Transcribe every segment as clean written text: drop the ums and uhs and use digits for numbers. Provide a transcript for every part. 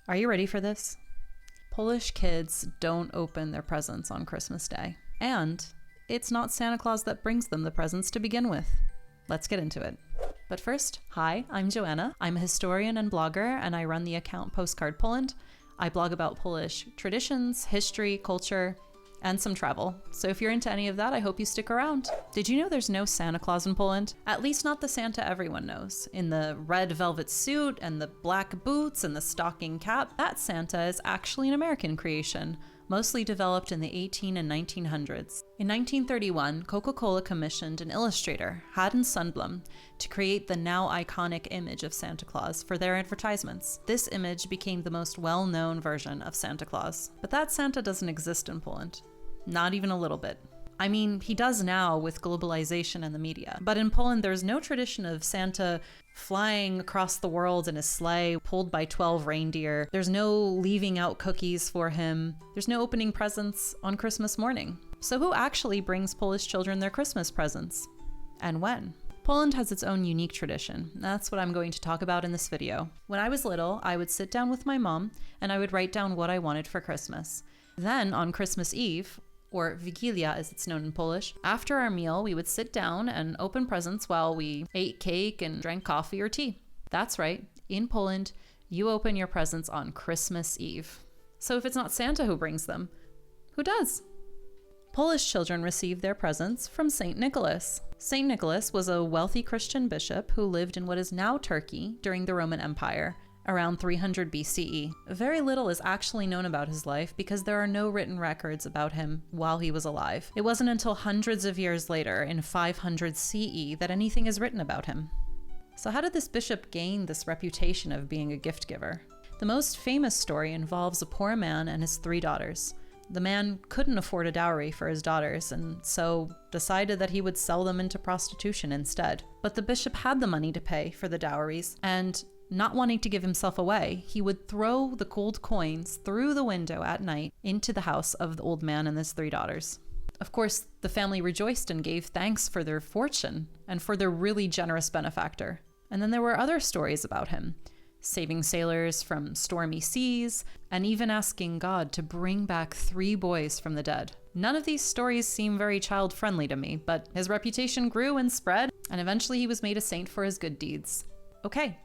Are you ready for this? Polish kids don't open their presents on Christmas Day. And it's not Santa Claus that brings them the presents to begin with. Let's get into it. But first, hi, I'm Joanna. I'm a historian and blogger, and I run the account postcardpoland. I blog about Polish traditions, history, culture, and some travel. So if you're into any of that, I hope you stick around. Did you know there's no Santa Claus in Poland? At least not the Santa everyone knows. In the red velvet suit and the black boots and the stocking cap, that Santa is actually an American creation, mostly developed in the 1800s and 1900s. In 1931, Coca-Cola commissioned an illustrator, Haden Sundblom, to create the now iconic image of Santa Claus for their advertisements. This image became the most well-known version of Santa Claus. But that Santa doesn't exist in Poland. Not even a little bit. I mean, he does now with globalization and the media. But in Poland, there's no tradition of Santa flying across the world in a sleigh, pulled by 12 reindeer. There's no leaving out cookies for him. There's no opening presents on Christmas morning. So who actually brings Polish children their Christmas presents? And when? Poland has its own unique tradition. That's what I'm going to talk about in this video. When I was little, I would sit down with my mom and I would write down what I wanted for Christmas. Then on Christmas Eve, or Wigilia as it's known in Polish, after our meal, we would sit down and open presents while we ate cake and drank coffee or tea. That's right, in Poland, you open your presents on Christmas Eve. So if it's not Santa who brings them, who does? Polish children receive their presents from Saint Nicholas. Saint Nicholas was a wealthy Christian bishop who lived in what is now Turkey during the Roman Empire, around 300 BCE. Very little is actually known about his life because there are no written records about him while he was alive. It wasn't until hundreds of years later, in 500 CE, that anything is written about him. So how did this bishop gain this reputation of being a gift giver? The most famous story involves a poor man and his 3 daughters. The man couldn't afford a dowry for his daughters and so decided that he would sell them into prostitution instead. But the bishop had the money to pay for the dowries, and not wanting to give himself away, he would throw the gold coins through the window at night into the house of the old man and his 3 daughters. Of course, the family rejoiced and gave thanks for their fortune and for their really generous benefactor. And then there were other stories about him, saving sailors from stormy seas, and even asking God to bring back 3 boys from the dead. None of these stories seem very child-friendly to me, but his reputation grew and spread, and eventually he was made a saint for his good deeds. Okay.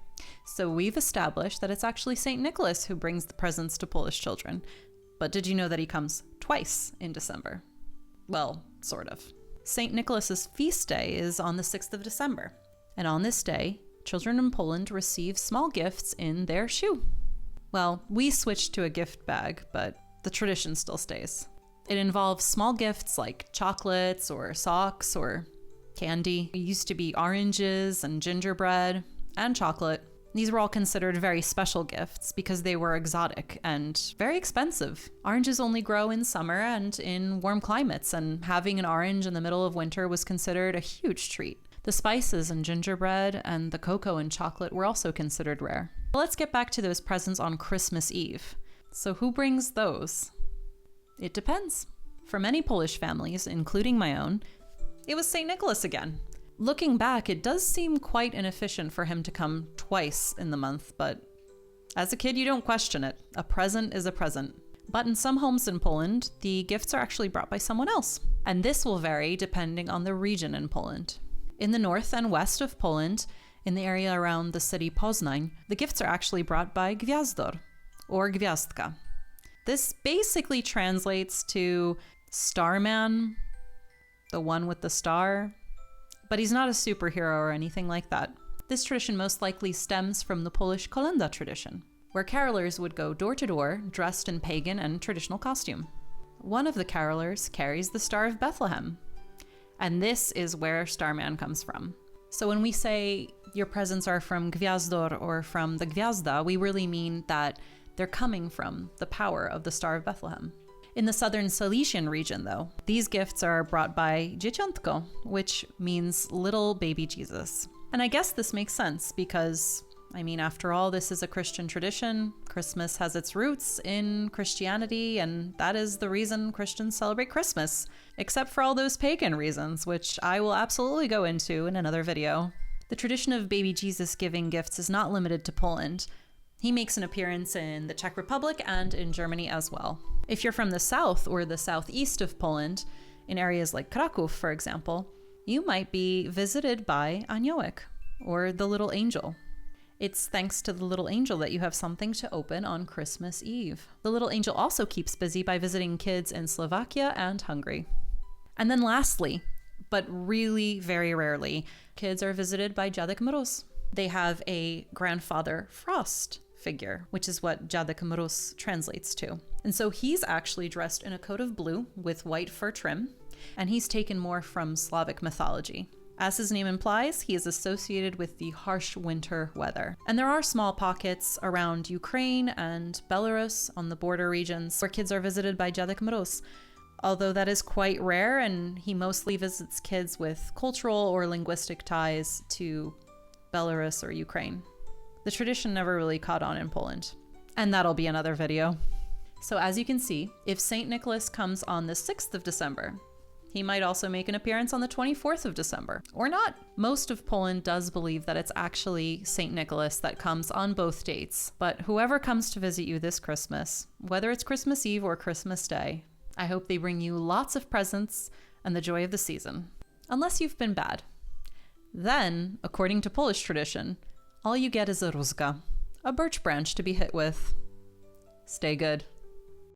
So we've established that it's actually St. Nicholas who brings the presents to Polish children. But did you know that he comes twice in December? Well, sort of. St. Nicholas's feast day is on the 6th of December. And on this day, children in Poland receive small gifts in their shoe. Well, we switched to a gift bag, but the tradition still stays. It involves small gifts like chocolates or socks or candy. It used to be oranges and gingerbread and chocolate. These were all considered very special gifts because they were exotic and very expensive. Oranges only grow in summer and in warm climates, and having an orange in the middle of winter was considered a huge treat. The spices and gingerbread and the cocoa and chocolate were also considered rare. But let's get back to those presents on Christmas Eve. So who brings those? It depends. For many Polish families, including my own, it was St. Nicholas again. Looking back, it does seem quite inefficient for him to come twice in the month, but as a kid, you don't question it. A present is a present. But in some homes in Poland, the gifts are actually brought by someone else. And this will vary depending on the region in Poland. In the north and west of Poland, in the area around the city Poznań, the gifts are actually brought by gwiazdor, or gwiazdka. This basically translates to Starman, the one with the star. But he's not a superhero or anything like that. This tradition most likely stems from the Polish kolenda tradition, where carolers would go door to door dressed in pagan and traditional costume. One of the carolers carries the Star of Bethlehem, and this is where Starman comes from. So when we say your presents are from gwiazdor or from the gwiazda, we really mean that they're coming from the power of the Star of Bethlehem. In the southern Silesian region, though, these gifts are brought by dzieciątko, which means little baby Jesus. And I guess this makes sense because, after all, this is a Christian tradition. Christmas has its roots in Christianity, and that is the reason Christians celebrate Christmas, except for all those pagan reasons, which I will absolutely go into in another video. The tradition of baby Jesus giving gifts is not limited to Poland. He makes an appearance in the Czech Republic and in Germany as well. If you're from the south or the southeast of Poland, in areas like Kraków, for example, you might be visited by Aniołek, or the little angel. It's thanks to the little angel that you have something to open on Christmas Eve. The little angel also keeps busy by visiting kids in Slovakia and Hungary. And then lastly, but really very rarely, kids are visited by Dziadek Mróz. They have a grandfather Frost figure, which is what Dziadek Mróz translates to. And so he's actually dressed in a coat of blue with white fur trim, and he's taken more from Slavic mythology. As his name implies, he is associated with the harsh winter weather. And there are small pockets around Ukraine and Belarus on the border regions where kids are visited by Dziadek Mróz, although that is quite rare, and he mostly visits kids with cultural or linguistic ties to Belarus or Ukraine. The tradition never really caught on in Poland, and that'll be another video. So as you can see, if St. Nicholas comes on the 6th of December, he might also make an appearance on the 24th of December, or not. Most of Poland does believe that it's actually St. Nicholas that comes on both dates, but whoever comes to visit you this Christmas, whether it's Christmas Eve or Christmas Day, I hope they bring you lots of presents and the joy of the season. Unless you've been bad. Then, according to Polish tradition, all you get is a różka, a birch branch to be hit with. Stay good.